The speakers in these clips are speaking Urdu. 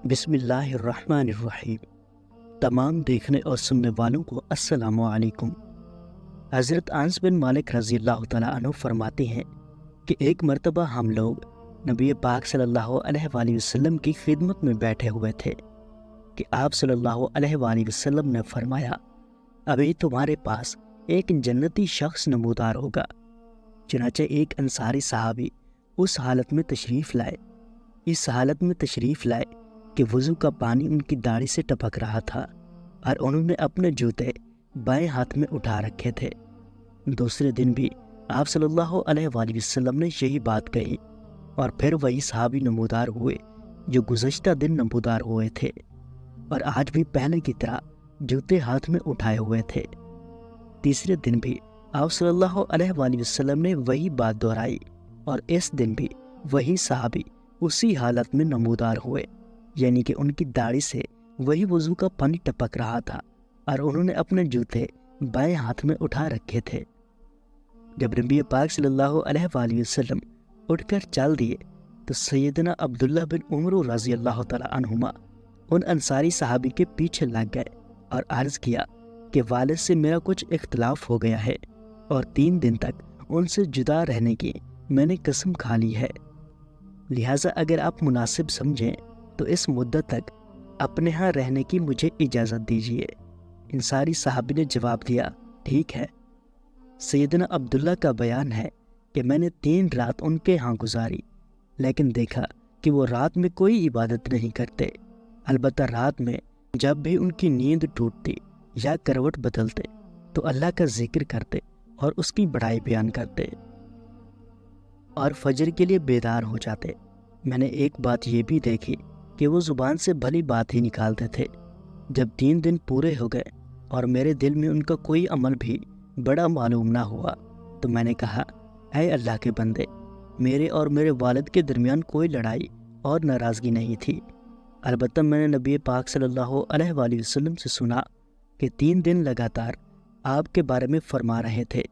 بسم اللہ الرحمن الرحیم۔ تمام دیکھنے اور سننے والوں کو السلام علیکم۔ حضرت انس بن مالک رضی اللہ تعالیٰ عنہ فرماتے ہیں کہ ایک مرتبہ ہم لوگ نبی پاک صلی اللہ علیہ وآلہ وسلم کی خدمت میں بیٹھے ہوئے تھے کہ آپ صلی اللہ علیہ وآلہ وسلم نے فرمایا، ابھی تمہارے پاس ایک جنتی شخص نمودار ہوگا۔ چنانچہ ایک انصاری صحابی اس حالت میں تشریف لائے کہ وضو کا پانی ان کی داڑھی سے ٹپک رہا تھا اور انہوں نے اپنے جوتے بائیں ہاتھ میں اٹھا رکھے تھے۔ دوسرے دن بھی آپ صلی اللہ علیہ وآلہ وسلم نے یہی بات کہی اور پھر وہی صحابی نمودار ہوئے جو گزشتہ دن نمودار ہوئے تھے، اور آج بھی پہلے کی طرح جوتے ہاتھ میں اٹھائے ہوئے تھے۔ تیسرے دن بھی آپ صلی اللہ علیہ وآلہ وسلم نے وہی بات دہرائی اور اس دن بھی وہی صحابی اسی حالت میں نمودار ہوئے، یعنی کہ ان کی داڑھی سے وہی وضو کا پانی ٹپک رہا تھا اور انہوں نے اپنے جوتے بائیں ہاتھ میں اٹھا رکھے تھے۔ جب نبی پاک صلی اللہ علیہ وآلہ وسلم اٹھ کر چل دیے تو سیدنا عبداللہ بن عمر رضی اللہ تعالیٰ عنہما ان انصاری صحابی کے پیچھے لگ گئے اور عرض کیا کہ والد سے میرا کچھ اختلاف ہو گیا ہے اور 3 دن تک ان سے جدا رہنے کی میں نے قسم کھا لی ہے، لہٰذا اگر آپ مناسب سمجھیں تو اس مدت تک اپنے ہاں رہنے کی مجھے اجازت دیجیے۔ انصاری صحابی نے جواب دیا، ٹھیک ہے۔ سیدنا عبداللہ کا بیان ہے کہ میں نے 3 رات ان کے ہاں گزاری، لیکن دیکھا کہ وہ رات میں کوئی عبادت نہیں کرتے، البتہ رات میں جب بھی ان کی نیند ٹوٹتی یا کروٹ بدلتے تو اللہ کا ذکر کرتے اور اس کی بڑائی بیان کرتے اور فجر کے لیے بیدار ہو جاتے۔ میں نے ایک بات یہ بھی دیکھی کہ وہ زبان سے بھلی بات ہی نکالتے تھے۔ جب 3 دن پورے ہو گئے اور میرے دل میں ان کا کوئی عمل بھی بڑا معلوم نہ ہوا تو میں نے کہا، اے اللہ کے بندے، میرے اور میرے والد کے درمیان کوئی لڑائی اور ناراضگی نہیں تھی، البتہ میں نے نبی پاک صلی اللہ علیہ وآلہ وسلم سے سنا کہ 3 دن لگاتار آپ کے بارے میں فرما رہے تھے،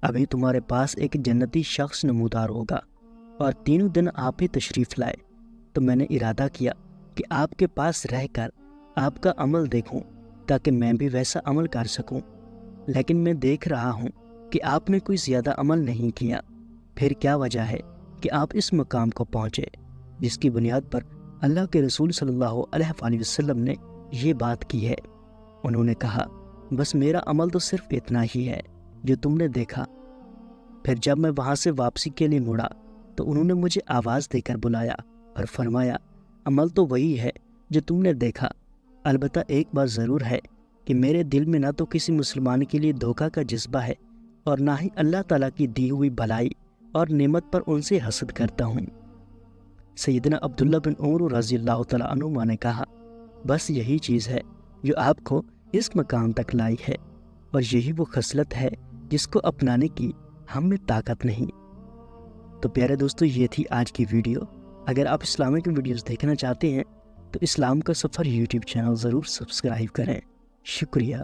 ابھی تمہارے پاس ایک جنتی شخص نمودار ہوگا، اور 3 دن آپ ہی تشریف لائے تو میں نے ارادہ کیا کہ آپ کے پاس رہ کر آپ کا عمل دیکھوں تاکہ میں بھی ویسا عمل کر سکوں، لیکن میں دیکھ رہا ہوں کہ آپ نے کوئی زیادہ عمل نہیں کیا، پھر کیا وجہ ہے کہ آپ اس مقام کو پہنچے جس کی بنیاد پر اللہ کے رسول صلی اللہ علیہ وآلہ وسلم نے یہ بات کی ہے؟ انہوں نے کہا، بس میرا عمل تو صرف اتنا ہی ہے جو تم نے دیکھا۔ پھر جب میں وہاں سے واپسی کے لیے مڑا تو انہوں نے مجھے آواز دے کر بلایا اور فرمایا، عمل تو وہی ہے جو تم نے دیکھا، البتہ ایک بات ضرور ہے کہ میرے دل میں نہ تو کسی مسلمان کے لیے دھوکہ کا جذبہ ہے اور نہ ہی اللہ تعالیٰ کی دی ہوئی بھلائی اور نعمت پر ان سے حسد کرتا ہوں۔ سیدنا عبداللہ بن عمر رضی اللہ تعالیٰ عنہما نے کہا، بس یہی چیز ہے جو آپ کو اس مقام تک لائی ہے، اور یہی وہ خصلت ہے جس کو اپنانے کی ہم میں طاقت نہیں۔ تو پیارے دوستو، یہ تھی آج کی ویڈیو۔ اگر آپ اسلامک ویڈیوز دیکھنا چاہتے ہیں تو اسلام کا سفر یوٹیوب چینل ضرور سبسکرائب کریں۔ شکریہ۔